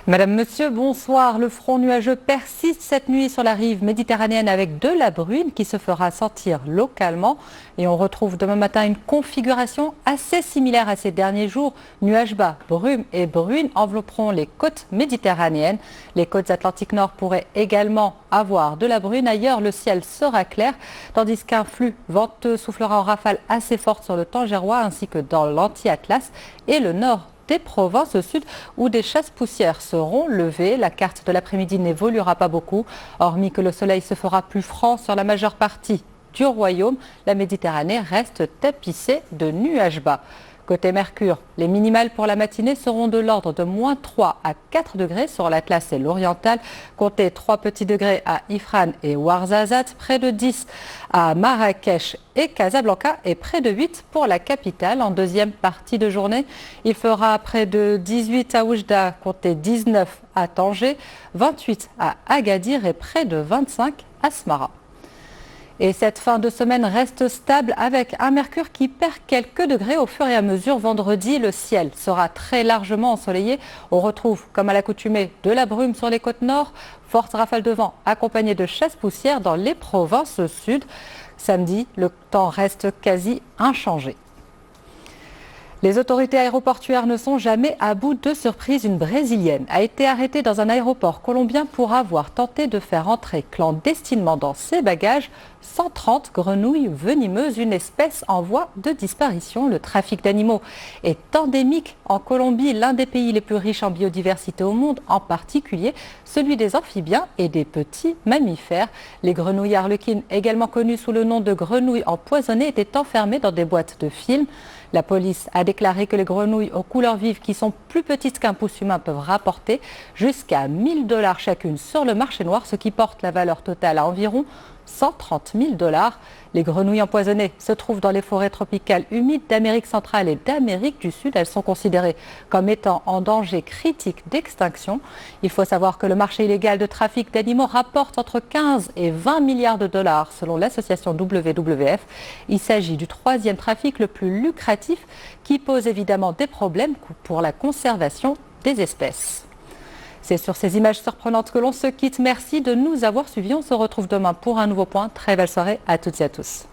Madame, Monsieur, bonsoir. Le front nuageux persiste cette nuit sur la rive méditerranéenne avec de la bruine qui se fera sentir localement. Et on retrouve demain matin une configuration assez similaire à ces derniers jours. Nuages bas, brume et bruine envelopperont les côtes méditerranéennes. Les côtes Atlantique Nord pourraient également avoir de la bruine. Ailleurs, le ciel sera clair, tandis qu'un flux venteux soufflera en rafale assez forte sur le Tangérois ainsi que dans l'anti-Atlas et le nord des provinces au sud où des chasses-poussières seront levées. La carte de l'après-midi n'évoluera pas beaucoup, hormis que le soleil se fera plus franc sur la majeure partie du royaume. La Méditerranée reste tapissée de nuages bas. Côté Mercure, les minimales pour la matinée seront de l'ordre de -3 à 4 degrés sur l'Atlas et l'Oriental. Comptez 3 petits degrés à Ifrane et Ouarzazate, près de 10 à Marrakech et Casablanca et près de 8 pour la capitale. En deuxième partie de journée, il fera près de 18 à Oujda, comptez 19 à Tanger, 28 à Agadir et près de 25 à Smara. Et cette fin de semaine reste stable avec un mercure qui perd quelques degrés au fur et à mesure. Vendredi, le ciel sera très largement ensoleillé. On retrouve, comme à l'accoutumée, de la brume sur les côtes nord, fortes rafales de vent accompagnées de chasses-poussières dans les provinces sud. Samedi, le temps reste quasi inchangé. Les autorités aéroportuaires ne sont jamais à bout de surprises. Une Brésilienne a été arrêtée dans un aéroport colombien pour avoir tenté de faire entrer clandestinement dans ses bagages 130 grenouilles venimeuses, une espèce en voie de disparition. Le trafic d'animaux est endémique en Colombie, l'un des pays les plus riches en biodiversité au monde, en particulier celui des amphibiens et des petits mammifères. Les grenouilles arlequines, également connues sous le nom de grenouilles empoisonnées, étaient enfermées dans des boîtes de film. La police a déclaré que les grenouilles aux couleurs vives, qui sont plus petites qu'un pouce humain, peuvent rapporter jusqu'à 1 000 $ chacune sur le marché noir, ce qui porte la valeur totale à environ 130 000 $. Les grenouilles empoisonnées se trouvent dans les forêts tropicales humides d'Amérique centrale et d'Amérique du Sud. Elles sont considérées comme étant en danger critique d'extinction. Il faut savoir que le marché illégal de trafic d'animaux rapporte entre 15 et 20 milliards de dollars selon l'association WWF. Il s'agit du troisième trafic le plus lucratif qui pose évidemment des problèmes pour la conservation des espèces. C'est sur ces images surprenantes que l'on se quitte. Merci de nous avoir suivis. On se retrouve demain pour un nouveau point. Très belle soirée à toutes et à tous.